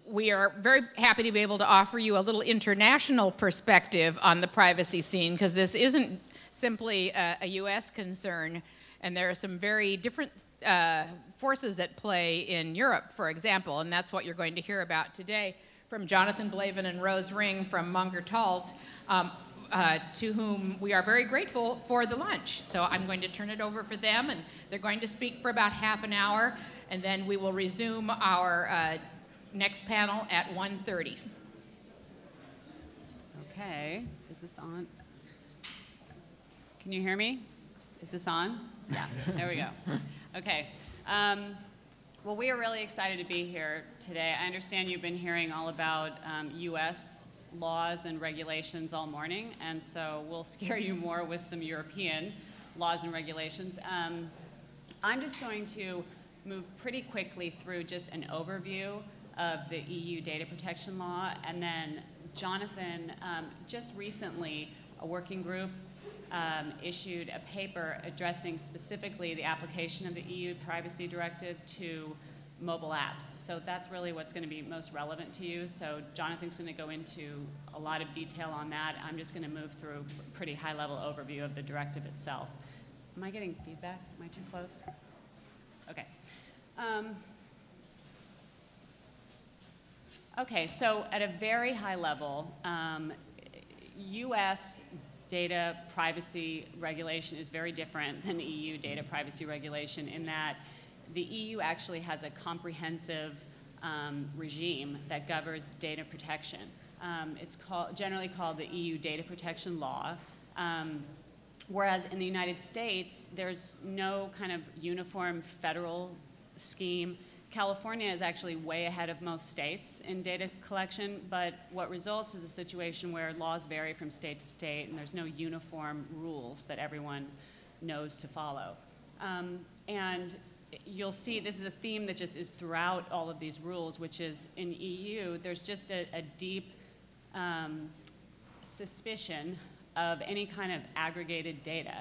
we are very happy to be able to offer you a little international perspective on the privacy scene, because this isn't simply a US concern, and there are some very different forces at play in Europe, for example, and that's what you're going to hear about today from Jonathan Blavin and Rose Ring from Munger, to whom we are very grateful for the lunch. So I'm going to turn it over for them, and they're going to speak for about half an hour, and then we will resume our next panel at 1:30. Okay, is this on? Can you hear me? Is this on? Yeah, there we go. Okay. Well, we are really excited to be here today. I understand you've been hearing all about US laws and regulations all morning, and so we'll scare you more with some European laws and regulations. I'm just going to move pretty quickly through just an overview of the EU data protection law, and then Jonathan, just recently, a working group issued a paper addressing specifically the application of the EU Privacy Directive to mobile apps. So that's really what's going to be most relevant to you. So Jonathan's going to go into a lot of detail on that. I'm just going to move through a pretty high-level overview of the directive itself. Am I getting feedback? Am I too close? Okay. Okay, so at a very high level, US data privacy regulation is very different than EU data privacy regulation in that the EU actually has a comprehensive regime that governs data protection. It's generally called the EU Data Protection Law, whereas in the United States, there's no kind of uniform federal scheme. California is actually way ahead of most states in data collection, but what results is a situation where laws vary from state to state, and there's no uniform rules that everyone knows to follow. And you'll see this is a theme that just is throughout all of these rules, which is in EU, there's just a deep suspicion of any kind of aggregated data,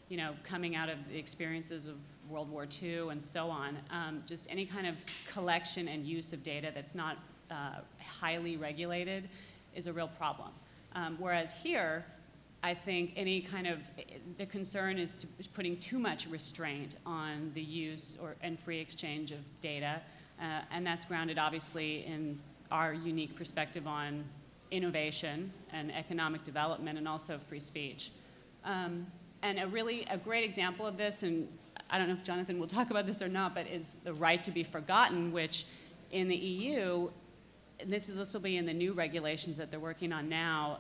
you know, coming out of the experiences of World War II and so on. Just any kind of collection and use of data that's not highly regulated is a real problem. Whereas here, I think any kind of, the concern is putting too much restraint on the use and free exchange of data, and that's grounded obviously in our unique perspective on innovation and economic development and also free speech. And a great example of this, and I don't know if Jonathan will talk about this or not, but is the right to be forgotten, which in the EU, and this will be in the new regulations that they're working on now,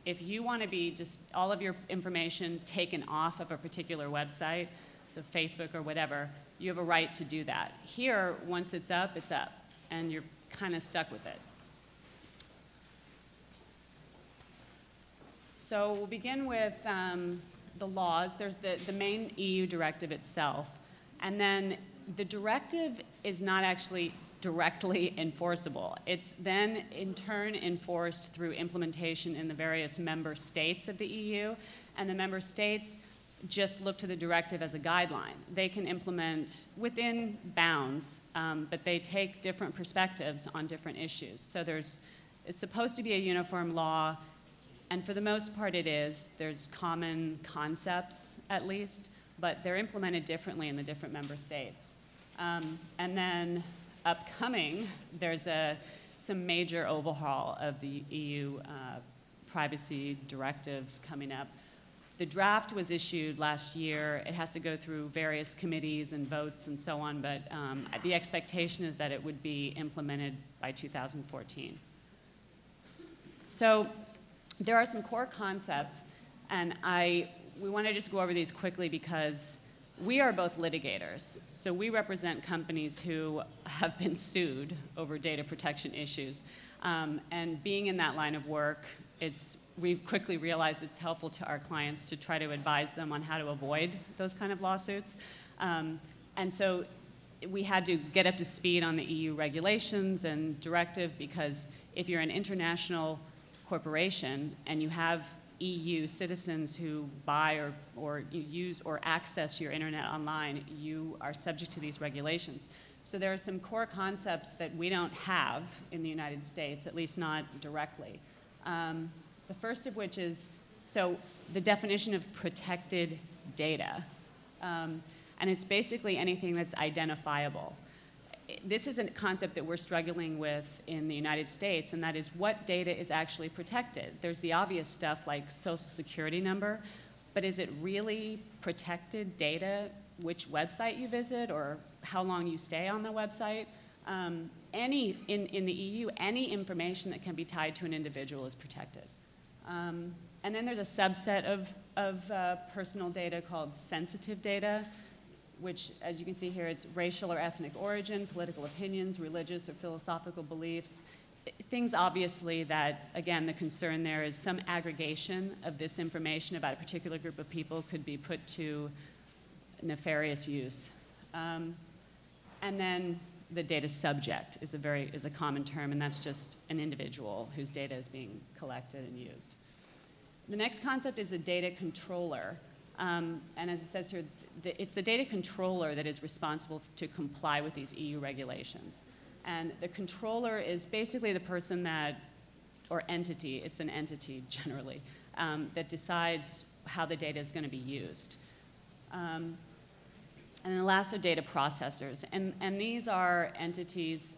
if you want to be just all of your information taken off of a particular website, so Facebook or whatever, you have a right to do that. Here, once it's up, and you're kind of stuck with it. So we'll begin with the laws. There's the main EU directive itself, and then the directive is not actually directly enforceable. It's then in turn enforced through implementation in the various member states of the EU, and the member states just look to the directive as a guideline. They can implement within bounds, but they take different perspectives on different issues. So it's supposed to be a uniform law, and for the most part it is. There's common concepts at least, but they're implemented differently in the different member states. And then upcoming, there's some major overhaul of the EU privacy directive coming up. The draft was issued last year. It has to go through various committees and votes and so on, but the expectation is that it would be implemented by 2014. So there are some core concepts, and we want to just go over these quickly because we are both litigators. So we represent companies who have been sued over data protection issues. And being in that line of work, we've quickly realized it's helpful to our clients to try to advise them on how to avoid those kind of lawsuits. And so we had to get up to speed on the EU regulations and directive, because if you're an international corporation and you have EU citizens who buy or use or access your internet online, you are subject to these regulations. So there are some core concepts that we don't have in the United States, at least not directly. The first of which is, so the definition of protected data. And it's basically anything that's identifiable. This is a concept that we're struggling with in the United States, and that is what data is actually protected. There's the obvious stuff like social security number, but is it really protected data, which website you visit or how long you stay on the website? In the EU, any information that can be tied to an individual is protected. And then there's a subset of personal data called sensitive data, which, as you can see here, it's racial or ethnic origin, political opinions, religious or philosophical beliefs. Things obviously that, again, the concern there is some aggregation of this information about a particular group of people could be put to nefarious use. And then the data subject is a common term, and that's just an individual whose data is being collected and used. The next concept is a data controller. And as it says here, it's the data controller that is responsible to comply with these EU regulations. And the controller is basically the person that, or entity, it's an entity generally, that decides how the data is going to be used. And then the last are data processors. And these are entities,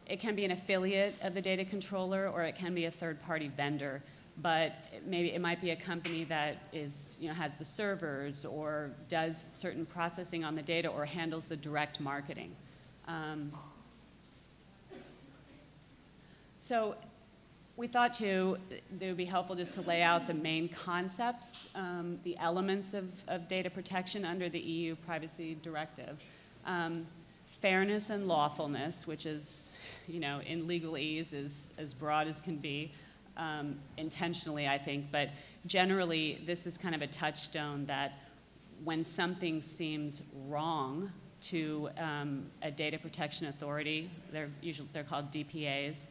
it can be an affiliate of the data controller, or it can be a third-party vendor. But maybe it might be a company that is, has the servers or does certain processing on the data or handles the direct marketing. So we thought, too, it would be helpful just to lay out the main concepts, the elements of data protection under the EU Privacy Directive. Fairness and lawfulness, which is, in legalese is as broad as can be. Intentionally, I think, but generally this is kind of a touchstone that when something seems wrong to a data protection authority, they're called DPAs,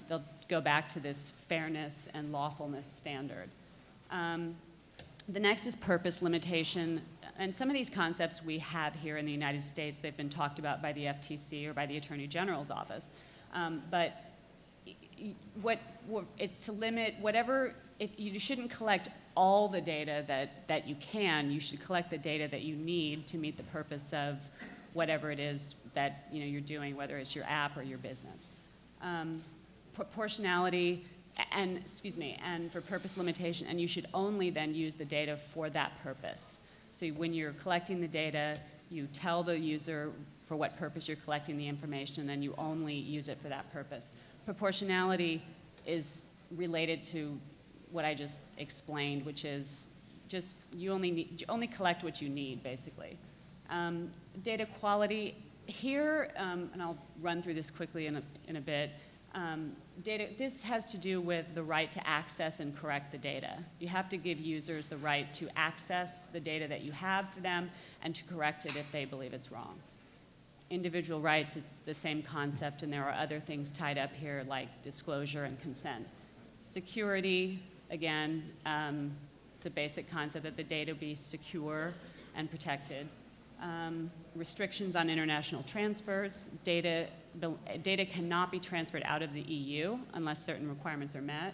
they'll go back to this fairness and lawfulness standard. The next is purpose limitation, and some of these concepts we have here in the United States. They've been talked about by the FTC or by the Attorney General's office, but it's to limit whatever, you shouldn't collect all the data that you can. You should collect the data that you need to meet the purpose of whatever it is that you're doing, whether it's your app or your business. Proportionality and for purpose limitation, and you should only then use the data for that purpose. So when you're collecting the data, you tell the user for what purpose you're collecting the information, and then you only use it for that purpose. Proportionality is related to what I just explained, which is just you only collect what you need, basically. Data quality here, and I'll run through this quickly in a bit. This has to do with the right to access and correct the data. You have to give users the right to access the data that you have for them and to correct it if they believe it's wrong. Individual rights is the same concept, and there are other things tied up here like disclosure and consent. Security, again, it's a basic concept that the data be secure and protected. Restrictions on international transfers. Data cannot be transferred out of the EU unless certain requirements are met.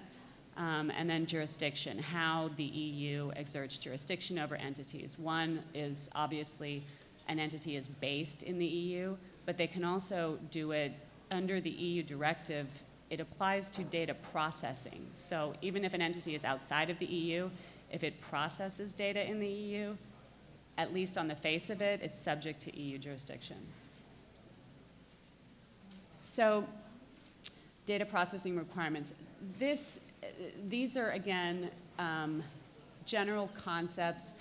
And then jurisdiction, how the EU exerts jurisdiction over entities. One is obviously an entity is based in the EU, but they can also do it under the EU directive. It applies to data processing. So even if an entity is outside of the EU, if it processes data in the EU, at least on the face of it, it's subject to EU jurisdiction. So data processing requirements. These are, again, general concepts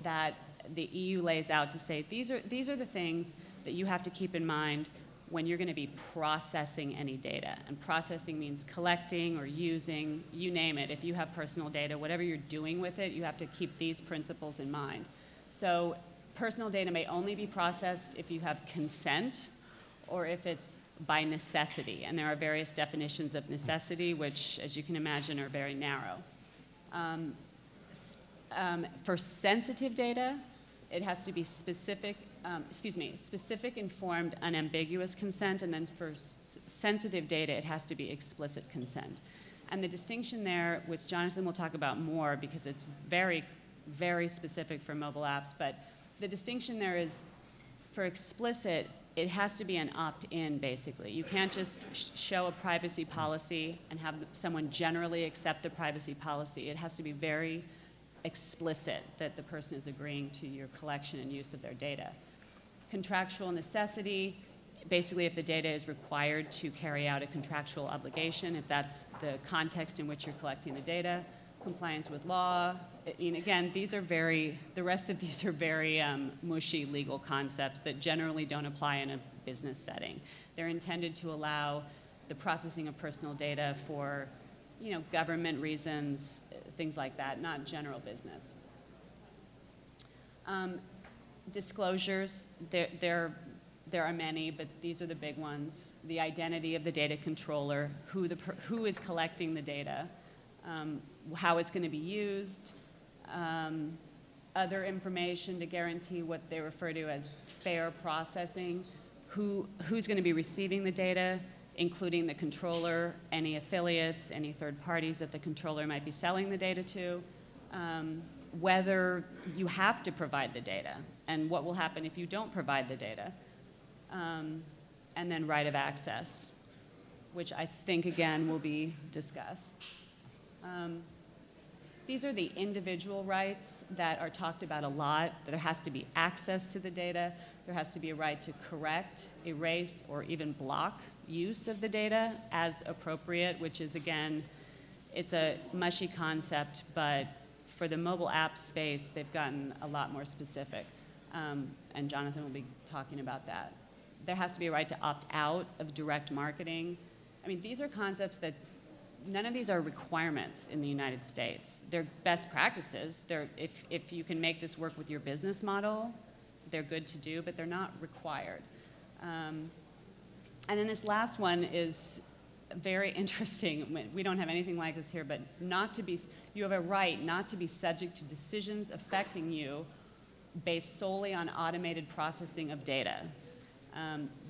that the EU lays out to say these are the things that you have to keep in mind when you're going to be processing any data. And processing means collecting or using, you name it. If you have personal data, whatever you're doing with it, you have to keep these principles in mind. So personal data may only be processed if you have consent or if it's by necessity. And there are various definitions of necessity, which, as you can imagine, are very narrow. For sensitive data, it has to be specific specific, informed, unambiguous consent, and then for sensitive data, it has to be explicit consent. And the distinction there, which Jonathan will talk about more because it's very, very specific for mobile apps, but the distinction there is for explicit, it has to be an opt-in, basically. You can't just show a privacy policy and have someone generally accept the privacy policy. It has to be very explicit that the person is agreeing to your collection and use of their data. Contractual necessity, basically if the data is required to carry out a contractual obligation, if that's the context in which you're collecting the data. Compliance with law. I mean, again, the rest of these are very mushy legal concepts that generally don't apply in a business setting. They're intended to allow the processing of personal data for, government reasons, things like that, not general business. Disclosures, there are many, but these are the big ones. The identity of the data controller, who is collecting the data, how it's going to be used, other information to guarantee what they refer to as fair processing, who's going to be receiving the data, including the controller, any affiliates, any third parties that the controller might be selling the data to, whether you have to provide the data, and what will happen if you don't provide the data, and then right of access, which I think, again, will be discussed. These are the individual rights that are talked about a lot. There has to be access to the data. There has to be a right to correct, erase, or even block use of the data as appropriate, which is, again, it's a mushy concept, but for the mobile app space, they've gotten a lot more specific. And Jonathan will be talking about that. There has to be a right to opt out of direct marketing. I mean, these are concepts that none of these are requirements in the United States. They're best practices. If you can make this work with your business model, they're good to do, but they're not required. And then this last one is very interesting. We don't have anything like this here, but you have a right not to be subject to decisions affecting you based solely on automated processing of data.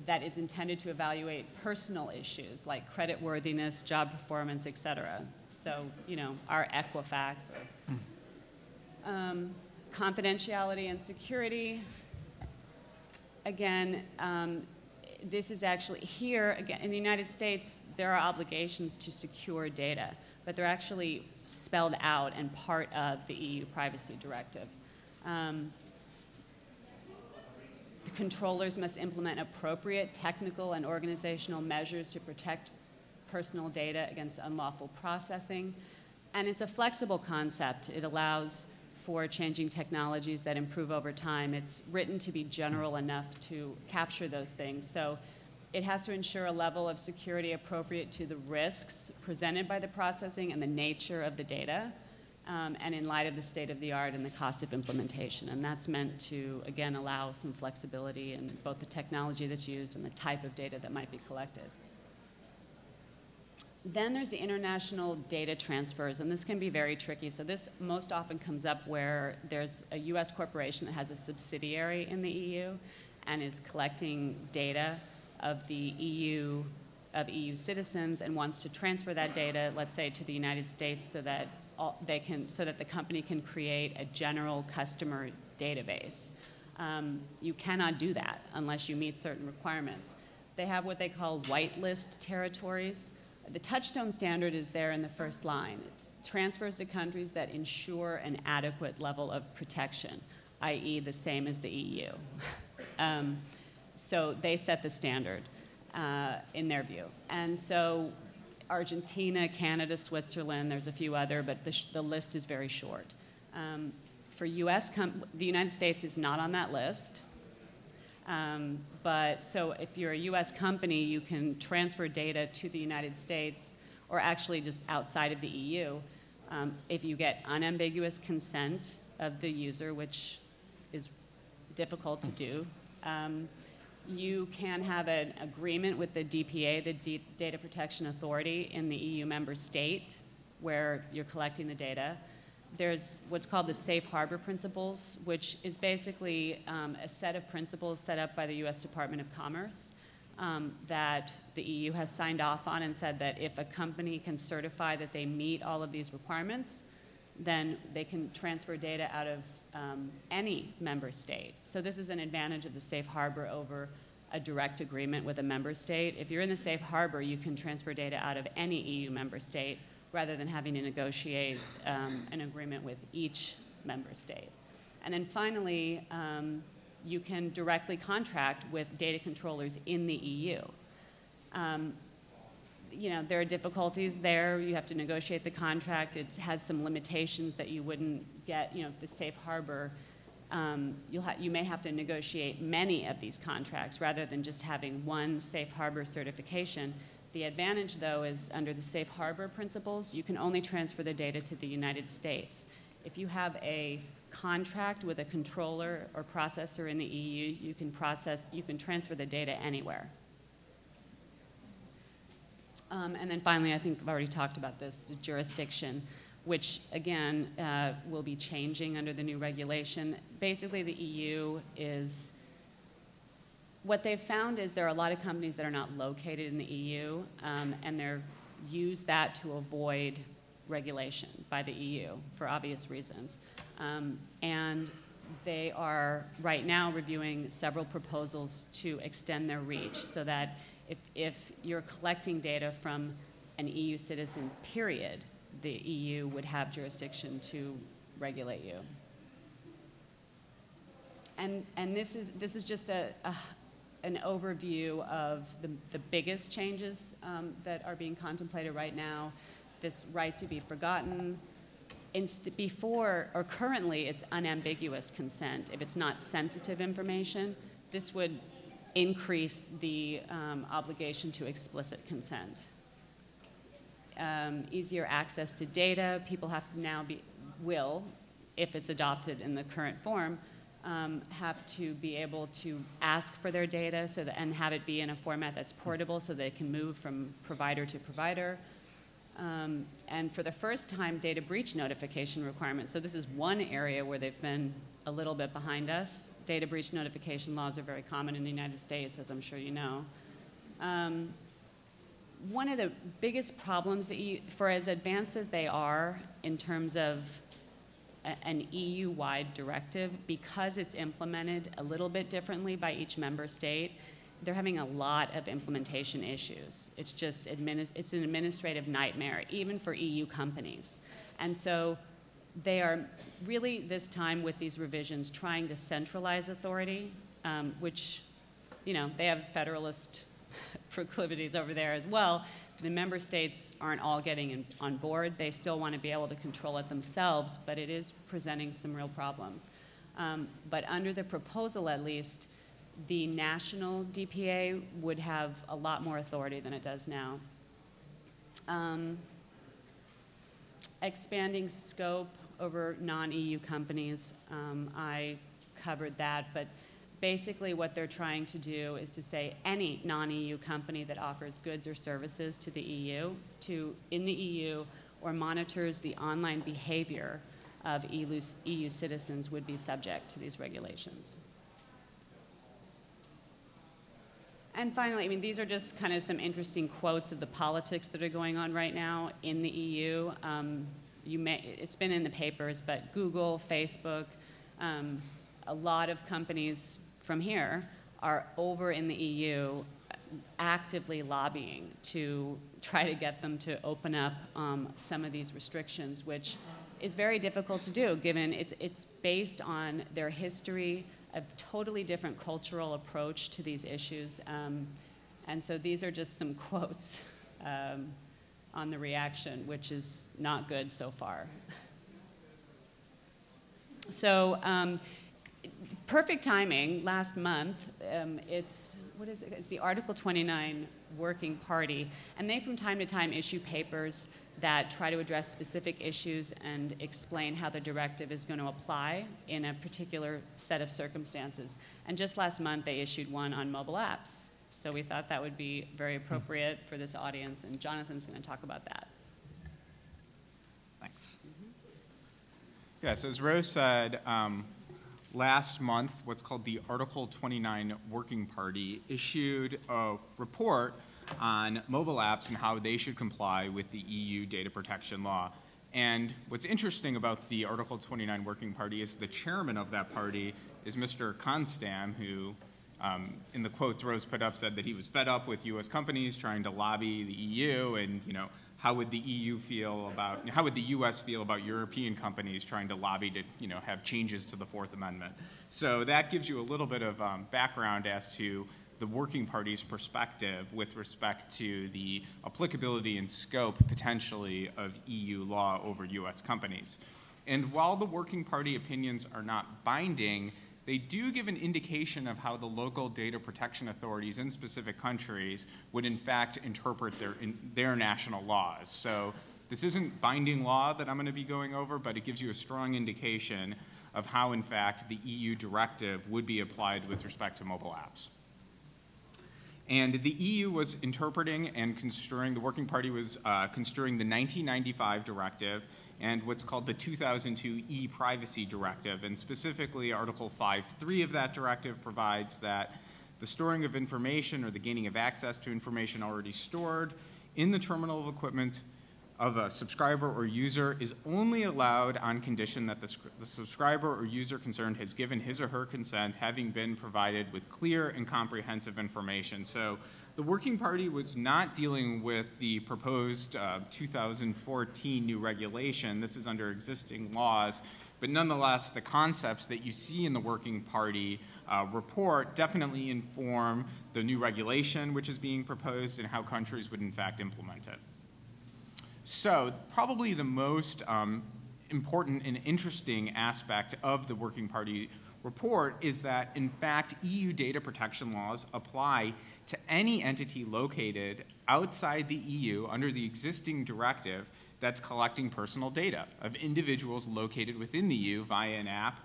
That is intended to evaluate personal issues like creditworthiness, job performance, et cetera. So, our Equifax. Confidentiality and security. Again, this is actually here, again, in the United States, there are obligations to secure data, but they're actually spelled out and part of the EU Privacy Directive. The controllers must implement appropriate technical and organizational measures to protect personal data against unlawful processing. And it's a flexible concept. It allows for changing technologies that improve over time. It's written to be general enough to capture those things. So it has to ensure a level of security appropriate to the risks presented by the processing and the nature of the data. And in light of the state of the art and the cost of implementation. And that's meant to, again, allow some flexibility in both the technology that's used and the type of data that might be collected. Then there's the international data transfers, and this can be very tricky. So this most often comes up where there's a US corporation that has a subsidiary in the EU and is collecting data of the EU citizens and wants to transfer that data, let's say, to the United States so that the company can create a general customer database. You cannot do that unless you meet certain requirements. They have what they call whitelist territories. The touchstone standard is there in the first line. Transfers to countries that ensure an adequate level of protection, i.e. the same as the EU. So they set the standard in their view. And so Argentina, Canada, Switzerland, there's a few other, but the list is very short. For the United States is not on that list. But so if you're a US company, you can transfer data to the United States or actually just outside of the EU if you get unambiguous consent of the user, which is difficult to do. You can have an agreement with the DPA, the Data Protection Authority in the EU member state where you're collecting the data. there's what's called the safe harbor principles, which is basically a set of principles set up by the U.S. Department of Commerce that the EU has signed off on and said that if a company can certify that they meet all of these requirements, then they can transfer data out of any member state. So this is an advantage of the safe harbor over a direct agreement with a member state. If you're in the safe harbor, you can transfer data out of any EU member state rather than having to negotiate an agreement with each member state. And then finally, you can directly contract with data controllers in the EU. You know, there are difficulties there. You have to negotiate the contract. It has some limitations that you wouldn't get, you know, the safe harbor. You may have to negotiate many of these contracts rather than just having one safe harbor certification. The advantage, though, is under the safe harbor principles, you can only transfer the data to the United States. If you have a contract with a controller or processor in the EU, you can transfer the data anywhere. And then finally, I think I've already talked about this, the jurisdiction, which again will be changing under the new regulation. Basically, the EU is, what they've found is there are a lot of companies that are not located in the EU, and they're use that to avoid regulation by the EU for obvious reasons. And they are right now reviewing several proposals to extend their reach so that if you're collecting data from an EU citizen, period, the EU would have jurisdiction to regulate you. And this is just an overview of the biggest changes that are being contemplated right now. This right to be forgotten. Before, or currently, it's unambiguous consent. If it's not sensitive information, this would increase the obligation to explicit consent. Easier access to data. People have to now will, if it's adopted in the current form, have to be able to ask for their data and have it be in a format that's portable so they can move from provider to provider. And for the first time, data breach notification requirements. So this is one area where they've been a little bit behind us. Data breach notification laws are very common in the United States, as I'm sure you know. One of the biggest problems, for as advanced as they are in terms of an EU-wide directive, because it's implemented a little bit differently by each member state, they're having a lot of implementation issues. It's just it's an administrative nightmare, even for EU companies. And so they are really, this time with these revisions, trying to centralize authority, which, you know, they have federalist proclivities over there as well. The member states aren't all getting on board. They still want to be able to control it themselves, but it is presenting some real problems. But under the proposal, at least, the national DPA would have a lot more authority than it does now. Expanding scope over non-EU companies, I covered that, but basically what they're trying to do is to say any non-EU company that offers goods or services to the EU, in the EU, or monitors the online behavior of EU citizens would be subject to these regulations. And finally, I mean, these are just kind of some interesting quotes of the politics that are going on right now in the EU. It's been in the papers, but Google, Facebook, a lot of companies from here are over in the EU actively lobbying to try to get them to open up some of these restrictions, which is very difficult to do, given it's based on their history, a totally different cultural approach to these issues. And so these are just some quotes on the reaction, which is not good so far. So perfect timing, last month, it's the Article 29 Working Party, and they from time to time issue papers that try to address specific issues and explain how the directive is going to apply in a particular set of circumstances. And just last month, they issued one on mobile apps. So we thought that would be very appropriate for this audience, and Jonathan's going to talk about that. Thanks. Yeah, so as Rose said, last month, what's called the Article 29 Working Party issued a report on mobile apps and how they should comply with the EU data protection law. And what's interesting about the Article 29 Working Party is the chairman of that party is Mr. Konstam, who, in the quotes Rose put up, said that he was fed up with U.S. companies trying to lobby the EU, and how would the EU feel about, how would the U.S. feel about European companies trying to lobby to, have changes to the Fourth Amendment? So that gives you a little bit of background as to the Working Party's perspective with respect to the applicability and scope, potentially, of EU law over U.S. companies. And while the Working Party opinions are not binding, they do give an indication of how the local data protection authorities in specific countries would in fact interpret their national laws. So this isn't binding law that I'm going to be going over, but it gives you a strong indication of how in fact the EU directive would be applied with respect to mobile apps. And the EU was interpreting and construing, the Working Party was construing the 1995 directive and what's called the 2002 e-privacy directive. And specifically, Article 5.3 of that directive provides that the storing of information or the gaining of access to information already stored in the terminal of equipment of a subscriber or user is only allowed on condition that the subscriber or user concerned has given his or her consent, having been provided with clear and comprehensive information. So the Working Party was not dealing with the proposed 2014 new regulation. This is under existing laws. But nonetheless, the concepts that you see in the Working Party report definitely inform the new regulation which is being proposed and how countries would in fact implement it. So probably the most important and interesting aspect of the Working Party report is that, in fact, EU data protection laws apply to any entity located outside the EU under the existing directive that's collecting personal data of individuals located within the EU via an app,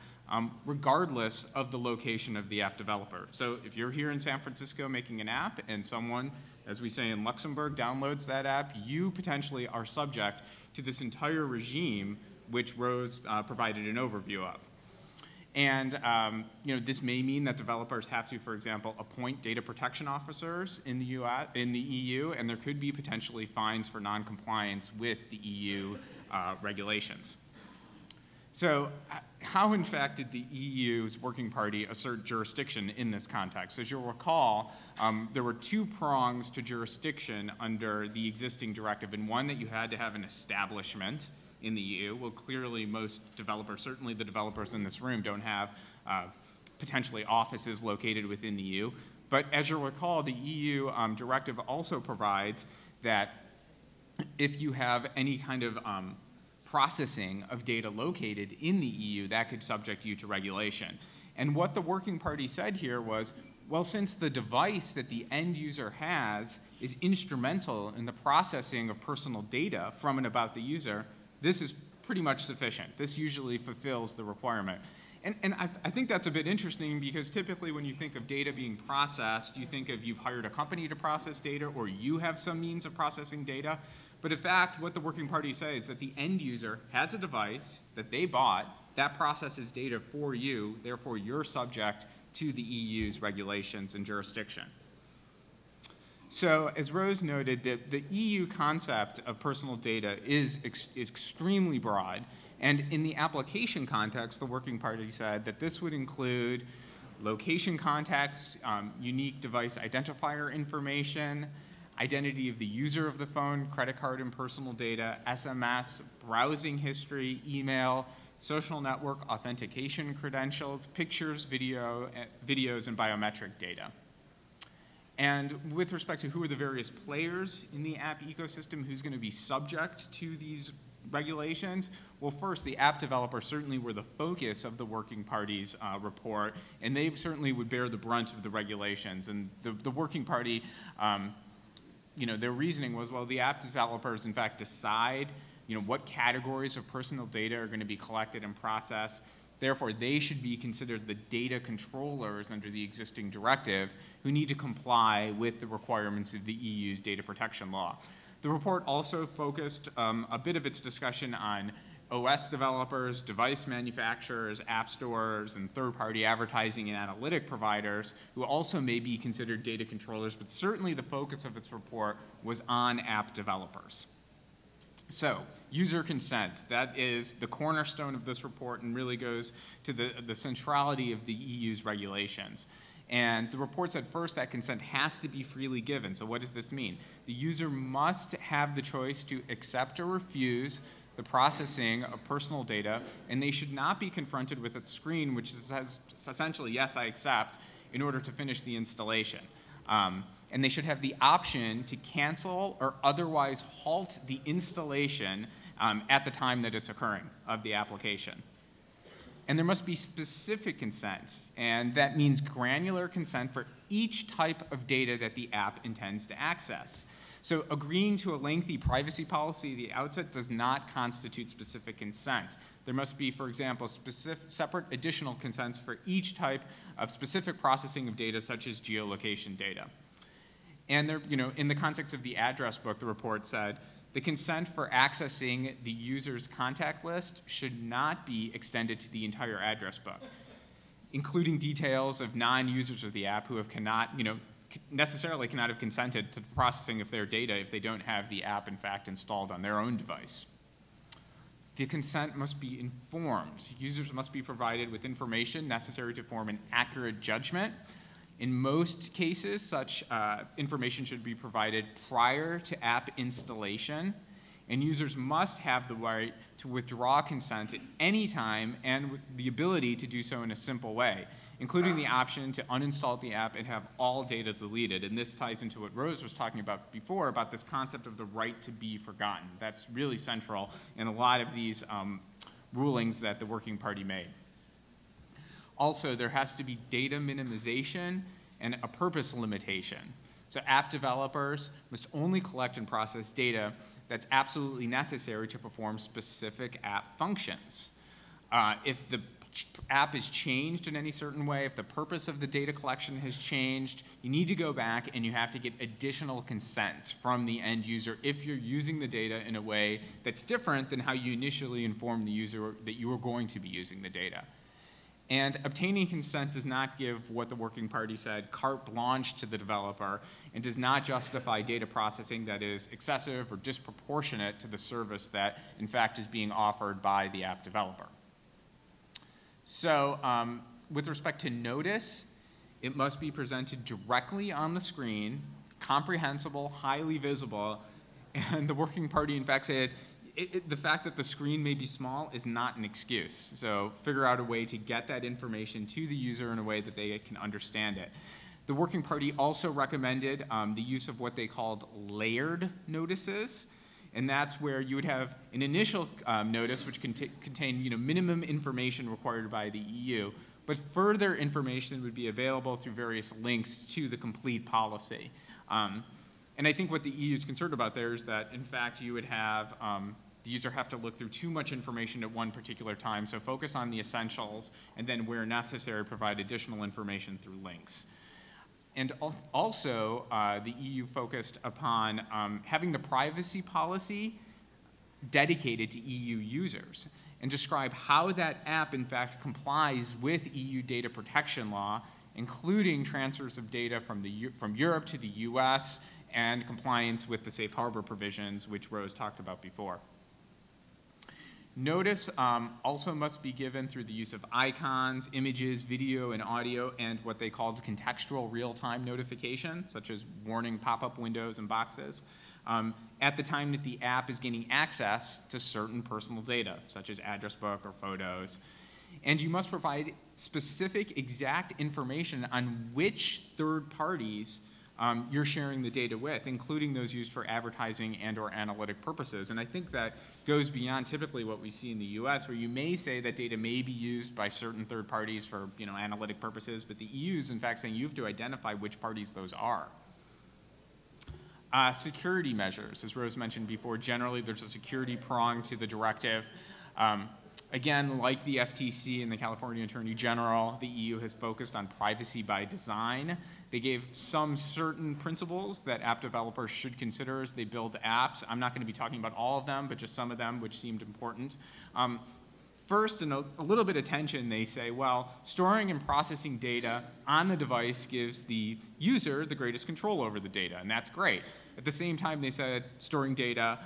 regardless of the location of the app developer. So if you're here in San Francisco making an app and someone, as we say in Luxembourg, downloads that app, you potentially are subject to this entire regime which Rose provided an overview of. And this may mean that developers have to, for example, appoint data protection officers in the EU, and there could be potentially fines for noncompliance with the EU regulations. So how, in fact, did the EU's Working Party assert jurisdiction in this context? As you'll recall, there were two prongs to jurisdiction under the existing directive, and one that you had to have an establishment in the EU. Well, clearly most developers, certainly the developers in this room, don't have potentially offices located within the EU. But as you'll recall, the EU directive also provides that if you have any kind of processing of data located in the EU, that could subject you to regulation. And what the Working Party said here was, well, since the device that the end user has is instrumental in the processing of personal data from and about the user, this is pretty much sufficient. This usually fulfills the requirement. And I think that's a bit interesting because typically when you think of data being processed, you think of you've hired a company to process data or you have some means of processing data. But in fact, what the Working Party says is that the end user has a device that they bought that processes data for you, therefore you're subject to the EU's regulations and jurisdiction. So as Rose noted, the EU concept of personal data is extremely broad. And in the application context, the Working Party said that this would include location contacts, unique device identifier information, identity of the user of the phone, credit card and personal data, SMS, browsing history, email, social network authentication credentials, pictures, videos, and biometric data. And with respect to who are the various players in the app ecosystem who's going to be subject to these regulations, well, first, the app developers certainly were the focus of the Working Party's report, and they certainly would bear the brunt of the regulations. And the Working Party, their reasoning was, well, the app developers, in fact, decide what categories of personal data are going to be collected and processed. Therefore, they should be considered the data controllers under the existing directive who need to comply with the requirements of the EU's data protection law. The report also focused a bit of its discussion on OS developers, device manufacturers, app stores, and third-party advertising and analytic providers who also may be considered data controllers, but certainly the focus of its report was on app developers. So, user consent, that is the cornerstone of this report and really goes to the centrality of the EU's regulations. And the report said first that consent has to be freely given. So what does this mean? The user must have the choice to accept or refuse the processing of personal data, and they should not be confronted with a screen which says essentially, yes, I accept, in order to finish the installation. And they should have the option to cancel or otherwise halt the installation at the time that it's occurring of the application. And there must be specific consent, and that means granular consent for each type of data that the app intends to access. So agreeing to a lengthy privacy policy at the outset does not constitute specific consent. There must be, for example, separate additional consents for each type of specific processing of data, such as geolocation data. And there, in the context of the address book, the report said, the consent for accessing the user's contact list should not be extended to the entire address book, including details of non-users of the app who necessarily cannot have consented to the processing of their data if they don't have the app, in fact, installed on their own device. The consent must be informed. Users must be provided with information necessary to form an accurate judgment. In most cases, such information should be provided prior to app installation, and users must have the right to withdraw consent at any time and with the ability to do so in a simple way, including the option to uninstall the app and have all data deleted. And this ties into what Rose was talking about before, about this concept of the right to be forgotten. That's really central in a lot of these rulings that the Working Party made. Also, there has to be data minimization and a purpose limitation. So app developers must only collect and process data that's absolutely necessary to perform specific app functions. If the app is changed in any certain way, if the purpose of the data collection has changed, you need to go back and you have to get additional consent from the end user if you're using the data in a way that's different than how you initially informed the user that you were going to be using the data. And obtaining consent does not give what the Working Party said carte blanche to the developer and does not justify data processing that is excessive or disproportionate to the service that, in fact, is being offered by the app developer. So with respect to notice, it must be presented directly on the screen, comprehensible, highly visible, and the Working Party, in fact, said the fact that the screen may be small is not an excuse. So figure out a way to get that information to the user in a way that they can understand it. The Working Party also recommended the use of what they called layered notices. And that's where you would have an initial notice which contain minimum information required by the EU, but further information would be available through various links to the complete policy. And I think what the EU is concerned about there is that, in fact, you would have the user have to look through too much information at one particular time, so focus on the essentials, and then where necessary, provide additional information through links. And also, the EU focused upon having the privacy policy dedicated to EU users and describe how that app, in fact, complies with EU data protection law, including transfers of data from Europe to the US and compliance with the safe harbor provisions, which Rose talked about before. Notice also must be given through the use of icons, images, video, and audio, and what they called contextual real-time notification, such as warning pop-up windows and boxes, at the time that the app is gaining access to certain personal data, such as address book or photos. And you must provide specific exact information on which third parties you're sharing the data with, including those used for advertising and or analytic purposes. And I think that goes beyond typically what we see in the US, where you may say that data may be used by certain third parties for analytic purposes, but the EU is in fact saying you have to identify which parties those are. Security measures, as Rose mentioned before, generally there's a security prong to the directive. Again, like the FTC and the California Attorney General, the EU has focused on privacy by design. They gave some certain principles that app developers should consider as they build apps. I'm not going to be talking about all of them, but just some of them which seemed important. First, and a little bit of tension, they say, well, storing and processing data on the device gives the user the greatest control over the data, and that's great. At the same time, they said storing data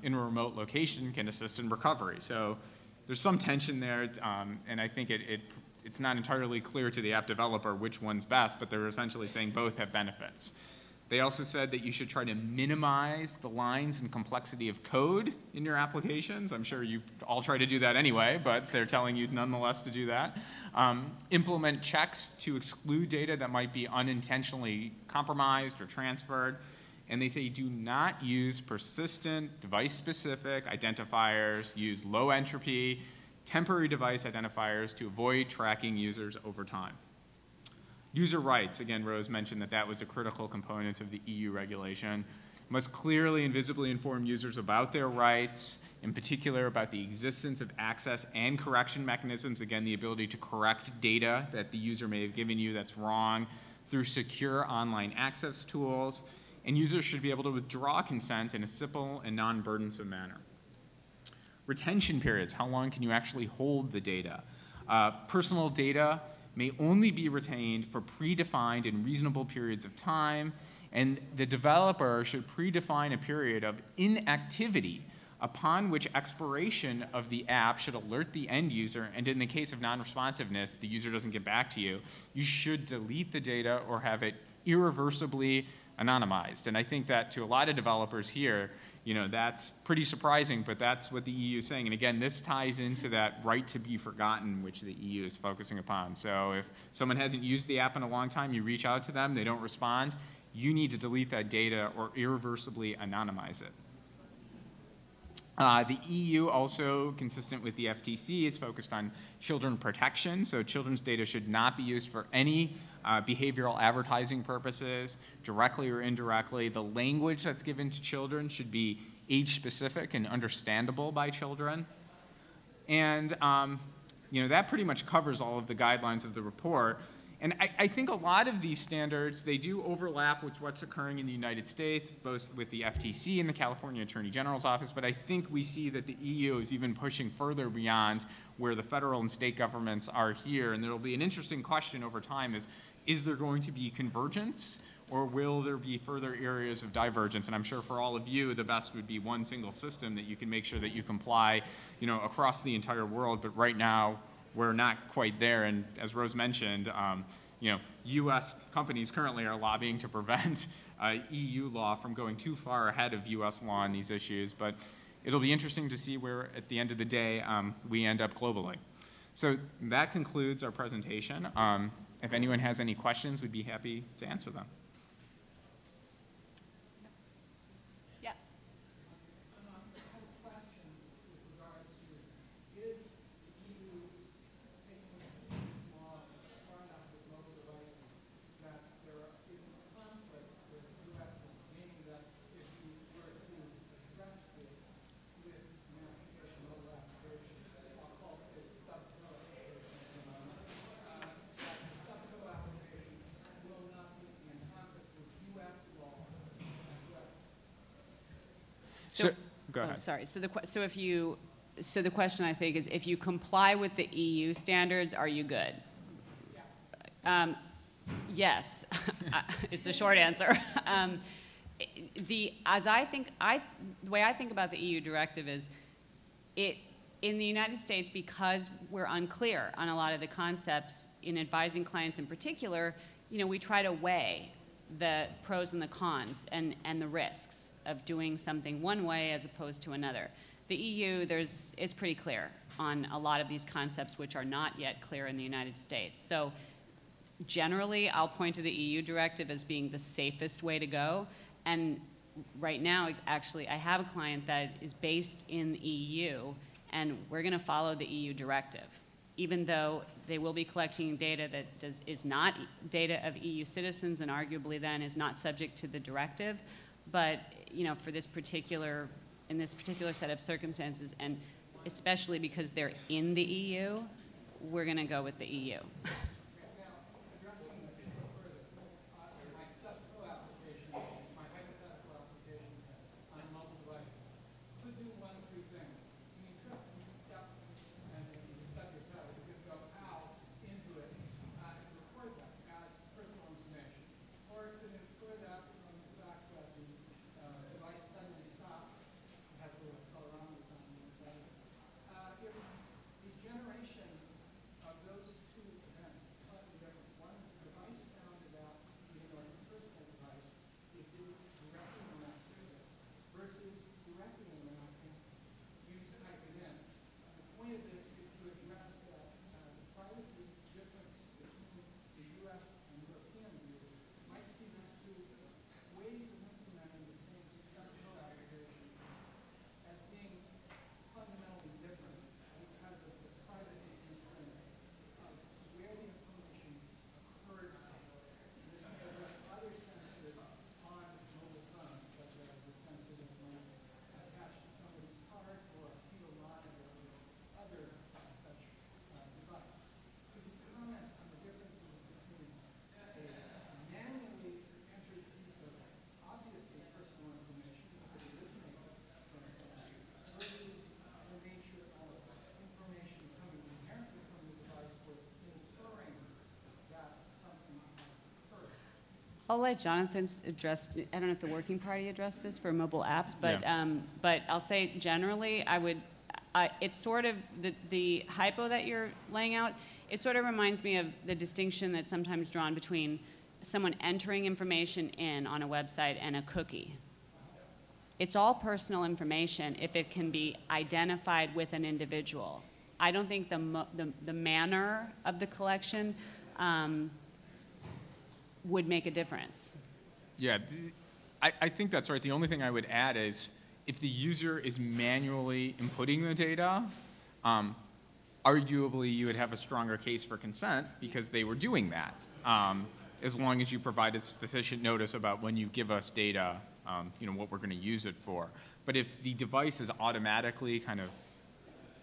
in a remote location can assist in recovery. So there's some tension there, and I think it's not entirely clear to the app developer which one's best, but they're essentially saying both have benefits. They also said that you should try to minimize the lines and complexity of code in your applications. I'm sure you all try to do that anyway, but they're telling you nonetheless to do that. Implement checks to exclude data that might be unintentionally compromised or transferred. And they say do not use persistent, device-specific identifiers, use low entropy, temporary device identifiers to avoid tracking users over time. User rights, again, Rose mentioned that that was a critical component of the EU regulation. Must clearly and visibly inform users about their rights, in particular about the existence of access and correction mechanisms, again, the ability to correct data that the user may have given you that's wrong, through secure online access tools, and users should be able to withdraw consent in a simple and non-burdensome manner. Retention periods, how long can you actually hold the data? Personal data may only be retained for predefined and reasonable periods of time, and the developer should predefine a period of inactivity upon which expiration of the app should alert the end user, and in the case of non-responsiveness, the user doesn't get back to you, you should delete the data or have it irreversibly anonymized. And I think that to a lot of developers here, you know, that's pretty surprising, but that's what the EU is saying. And again, this ties into that right to be forgotten, which the EU is focusing upon. So if someone hasn't used the app in a long time, you reach out to them, they don't respond, you need to delete that data or irreversibly anonymize it. The EU also, consistent with the FTC, is focused on children protection. So children's data should not be used for any behavioral advertising purposes, directly or indirectly. The language that's given to children should be age-specific and understandable by children. And you know, that pretty much covers all of the guidelines of the report. And I think a lot of these standards, they do overlap with what's occurring in the United States, both with the FTC and the California Attorney General's office, but I think we see that the EU is even pushing further beyond where the federal and state governments are here. And there will be an interesting question over time is there going to be convergence, or will there be further areas of divergence? And I'm sure for all of you, the best would be one single system that you can make sure that you comply, you know, across the entire world, but right now, we're not quite there, and as Rose mentioned, you know, U.S. companies currently are lobbying to prevent EU law from going too far ahead of U.S. law on these issues, but it'll be interesting to see where, at the end of the day, we end up globally. So that concludes our presentation. If anyone has any questions, we'd be happy to answer them. So, go ahead. Oh, sorry. So the question I think is, if you comply with the EU standards, are you good? Yes, is the short answer. The way I think about the EU directive is, in the United States, because we're unclear on a lot of the concepts in advising clients in particular, you know, we try to weigh the pros and the cons and the risks of doing something one way as opposed to another. The EU is pretty clear on a lot of these concepts which are not yet clear in the United States. So generally, I'll point to the EU directive as being the safest way to go. And right now, actually, I have a client that is based in the EU, and we're going to follow the EU directive, even though they will be collecting data that is not data of EU citizens and arguably then is not subject to the directive. But you know, for this particular, in this particular set of circumstances, and especially because they're in the EU, we're going to go with the EU. I'll let Jonathan address, I don't know if the working party addressed this for mobile apps, but, Yeah. But I'll say generally, it's sort of, the hypo that you're laying out, it sort of reminds me of the distinction that's sometimes drawn between someone entering information in on a website and a cookie. It's all personal information if it can be identified with an individual. I don't think the manner of the collection would make a difference. Yeah, I think that's right. The only thing I would add is if the user is manually inputting the data, arguably you would have a stronger case for consent because they were doing that, as long as you provided sufficient notice about when you give us data, what we're going to use it for. But if the device is automatically kind of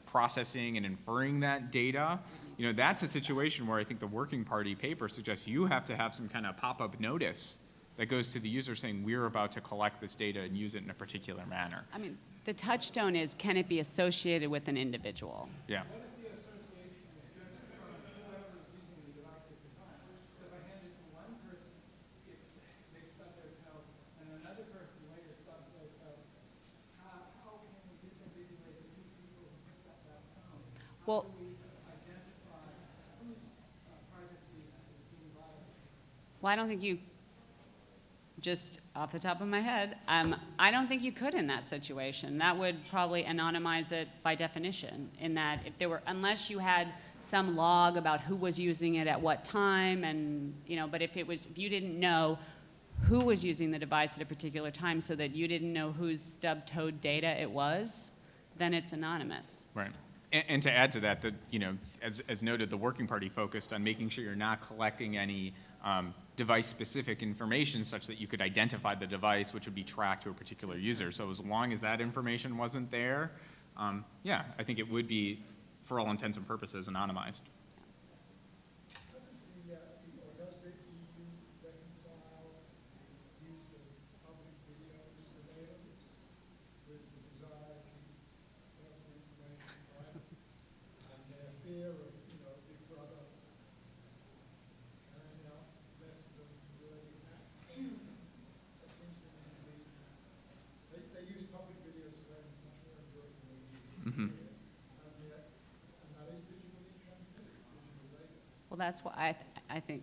processing and inferring that data, that's a situation where I think the working party paper suggests you have to have some kind of pop-up notice that goes to the user saying we're about to collect this data and use it in a particular manner. I mean, the touchstone is, can it be associated with an individual? Yeah. Well, I don't think you, just off the top of my head, I don't think you could in that situation. That would probably anonymize it by definition, in that if there were, unless you had some log about who was using it at what time, and but if you didn't know who was using the device at a particular time, so that you didn't know whose stub-toed data it was, then it's anonymous. Right. And to add to that, as noted, the working party focused on making sure you're not collecting any device-specific information such that you could identify the device, which would be tracked to a particular user. So as long as that information wasn't there, yeah, I think it would be, for all intents and purposes, anonymized. Well, that's why I think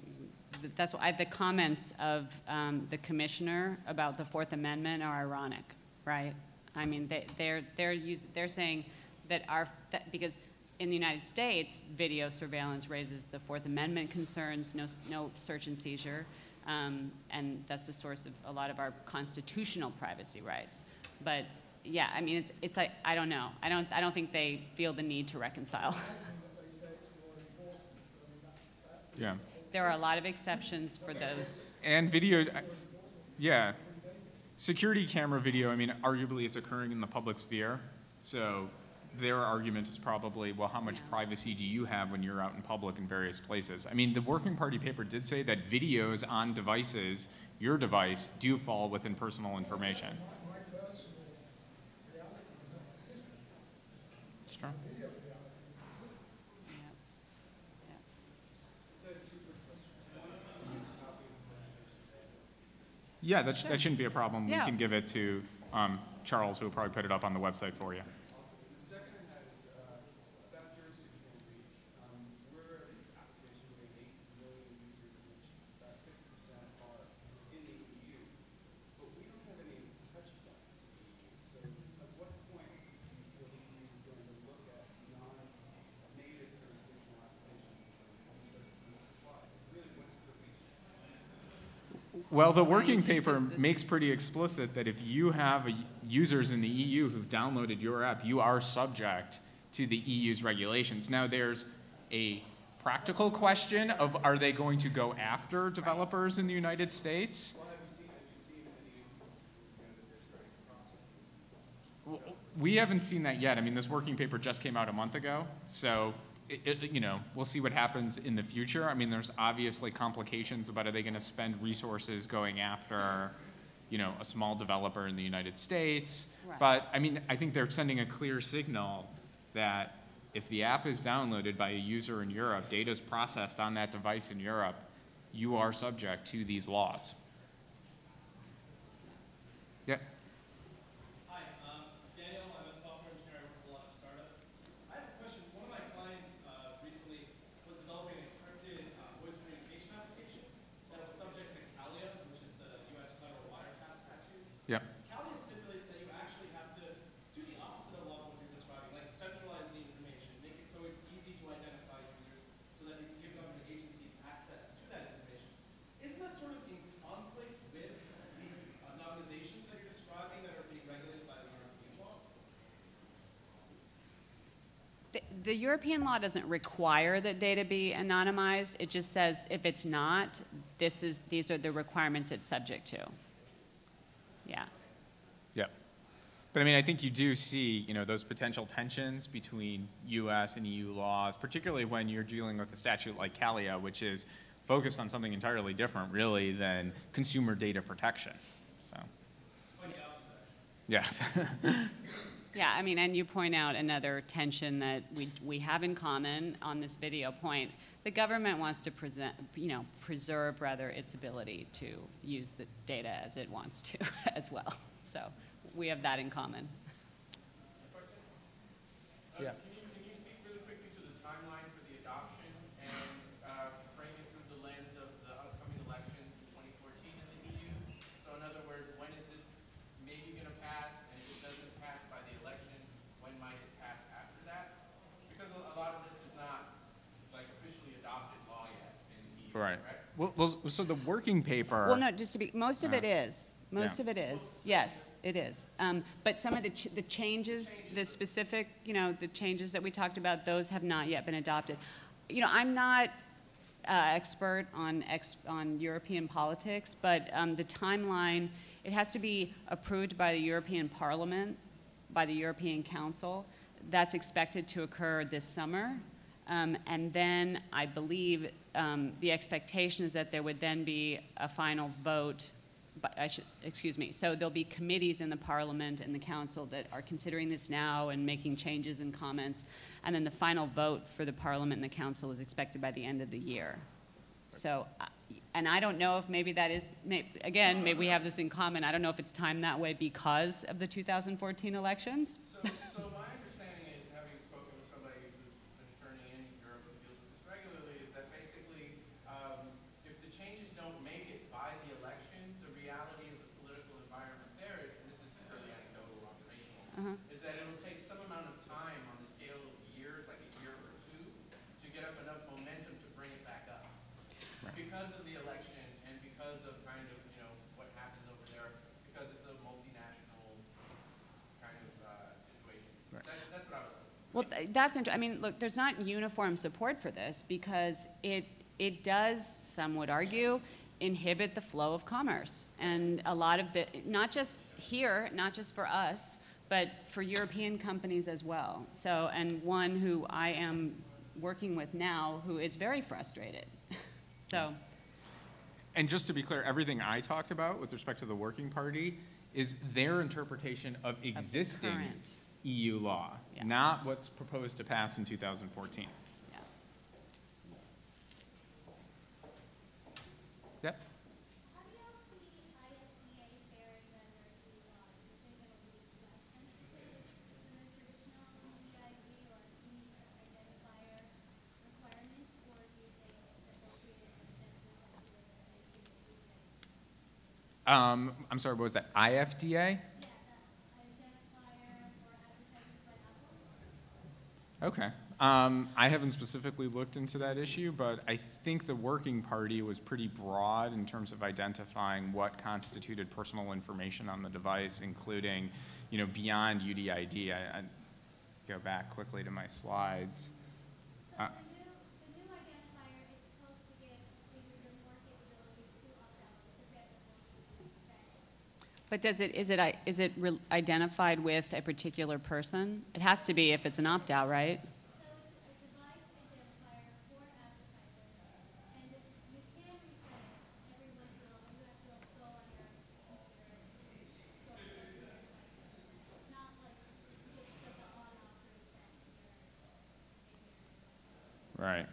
that's why the comments of the commissioner about the Fourth Amendment are ironic, right? I mean, they're saying that because in the United States, video surveillance raises the Fourth Amendment concerns, no search and seizure, and that's the source of a lot of our constitutional privacy rights. But yeah, I mean, it's like, I don't know. I don't think they feel the need to reconcile. Yeah. There are a lot of exceptions for those. And video, yeah. Security camera video, I mean, arguably it's occurring in the public sphere. So their argument is probably, well, how much privacy do you have when you're out in public in various places? I mean, the Working Party paper did say that videos on devices, your device, do fall within personal information. It's true. Yeah, that shouldn't be a problem. Yeah. We can give it to Charles, who will probably put it up on the website for you. The second I had is about jurisdictional reach. We're an application with 8 million users, which about 50% are in the EU, but we don't have any touch points in the EU. So at what point do you feel the EU is going to look at non-native jurisdictional applications and say, how do you start to supply? Really, what's the reach? Well, the working paper makes pretty explicit that if you have users in the EU who've downloaded your app, you are subject to the EU's regulations. Now, there's a practical question of, are they going to go after developers in the United States? Well, have you seen any instances that they're starting to process? We haven't seen that yet. I mean, this working paper just came out a month ago, so we'll see what happens in the future. I mean, there's obviously complications about, are they going to spend resources going after, a small developer in the United States? Right. But I mean, I think they're sending a clear signal that if the app is downloaded by a user in Europe, data is processed on that device in Europe, you are subject to these laws. Yeah. Hi, Daniel. I'm a software engineer. I work with a lot of startups. I have a question. One of my clients recently was developing an encrypted voice communication application that was subject to CALIA, which is the U.S. federal wiretap statute. Yeah. CALIA stipulates that you actually have to do the opposite of what you're describing, like centralize the information, make it so it's easy to identify users so that you can give government agencies access to that information. Isn't that sort of in conflict with these anonymizations that you're describing that are being regulated by the European law? The European law doesn't require that data be anonymized. It just says if it's not, these are the requirements it's subject to. Yeah. Yeah. But I mean, I think you do see, those potential tensions between U.S. and EU laws, particularly when you're dealing with a statute like CALIA, which is focused on something entirely different, really, than consumer data protection. So. Yeah. Yeah, I mean, and you point out another tension that we have in common on this video point. The government wants to preserve rather its ability to use the data as it wants to as well. So we have that in common. Yeah. Can you speak really quickly to the timeline for the adoption and frame it through the lens of the upcoming elections in 2014 in the EU? So in other words, when is this maybe going to pass? And if it doesn't pass by the election, when might it pass after that? Because a lot of this is not like officially adopted law yet in the EU, Right. correct? Well, so the working paper. Well, no, just to be, most of it is. Most Yeah. of it is, yes, it is. But some of the changes, the specific, the changes that we talked about, those have not yet been adopted. I'm not expert on European politics, but the timeline, it has to be approved by the European Parliament, by the European Council. That's expected to occur this summer. And then I believe the expectation is that there would then be a final vote. So there'll be committees in the Parliament and the Council that are considering this now and making changes and comments. And then the final vote for the Parliament and the Council is expected by the end of the year. So, and I don't know if maybe that is, again, maybe we have this in common. I don't know if it's timed that way because of the 2014 elections. So my understanding is, having spoken with somebody who's an attorney in Europe who deals with this regularly, is that basically if the changes don't make it by the election, the reality of the political environment there is, and this is purely anecdotal observational, is that it will take some amount of time on the scale of years, like a year or two, to get up enough momentum to bring it back up. Right. Because of the election and because of kind of, what happens over there, because it's a multinational kind of situation. Right. That's what I was thinking. Well, that's interesting. I mean, look, there's not uniform support for this because it does, some would argue, inhibit the flow of commerce. And a lot of it, not just here, not just for us, but for European companies as well. So, and one who I am working with now who is very frustrated. So. And just to be clear, everything I talked about with respect to the working party is their interpretation of existing current EU law, Yeah. not what's proposed to pass in 2014. Yeah. Yep. How do y'all see IFDA faring under EU law? Do you think it'll be less sensitive than the traditional EID or identifier requirements, or do you think that they'll treat it just as sensitive as they treat the UK? I'm sorry, what was that? IFDA? Yeah, the identifier for advertisers by Apple. Okay. I haven't specifically looked into that issue, but I think the working party was pretty broad in terms of identifying what constituted personal information on the device, including, beyond UDID. I go back quickly to my slides. So the new identifier is supposed to give the user more capability to opt out to get the full spec. But is it identified with a particular person? It has to be if it's an opt-out, right? So it's a device identifier for advertisers, and you can reset it every once in a while. You have to go on your computer and sort of your devices. It's not like just like an on-off reset. Right.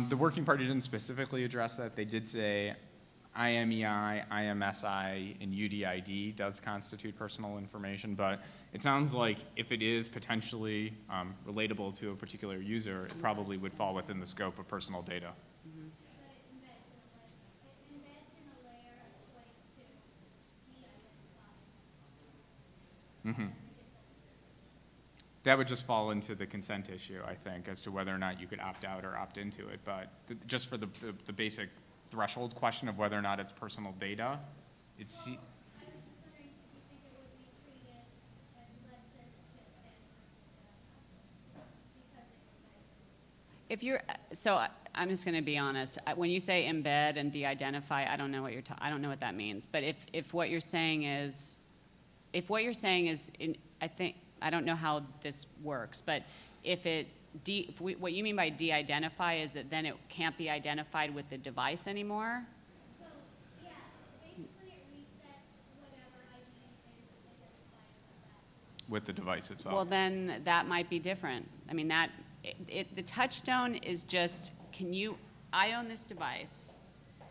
The working party didn't specifically address that. They did say IMEI, IMSI, and UDID does constitute personal information, but it sounds like if it is potentially relatable to a particular user, it probably would fall within the scope of personal data. But it embeds in a layer of choice to de-identify. That would just fall into the consent issue, I think, as to whether or not you could opt out or opt into it. But just for the basic threshold question of whether or not it's personal data, it's... I was just wondering, do you think it would be treated as less sensitive than personal data? Because it embeds. If you're, so I'm just going to be honest. When you say embed and de-identify, I don't know what I don't know what that means. But if what you're saying is, I don't know how this works. But what you mean by de-identify is that then it can't be identified with the device anymore. So, yeah, basically it resets whatever ID is identified with the device itself. Well, then that might be different. I mean, the touchstone is just, I own this device,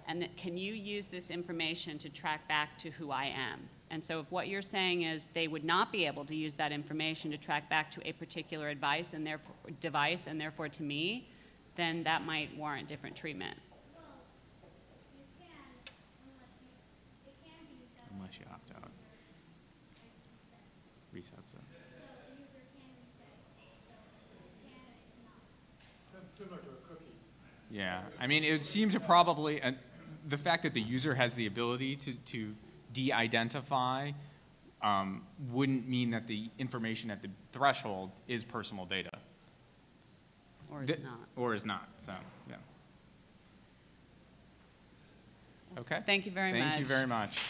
and can you use this information to track back to who I am? And so if what you're saying is they would not be able to use that information to track back to a particular device and therefore to me, then that might warrant different treatment. Well, you can, it can be used Unless you opt out. Resets it. So the user can reset it. So it can and it cannot. That's similar to a cookie. Yeah, I mean, it would seem to probably, the fact that the user has the ability to de-identify wouldn't mean that the information at the threshold is personal data. Or is not. Or is not, so, yeah. Okay. Thank you very much. Thank you very much.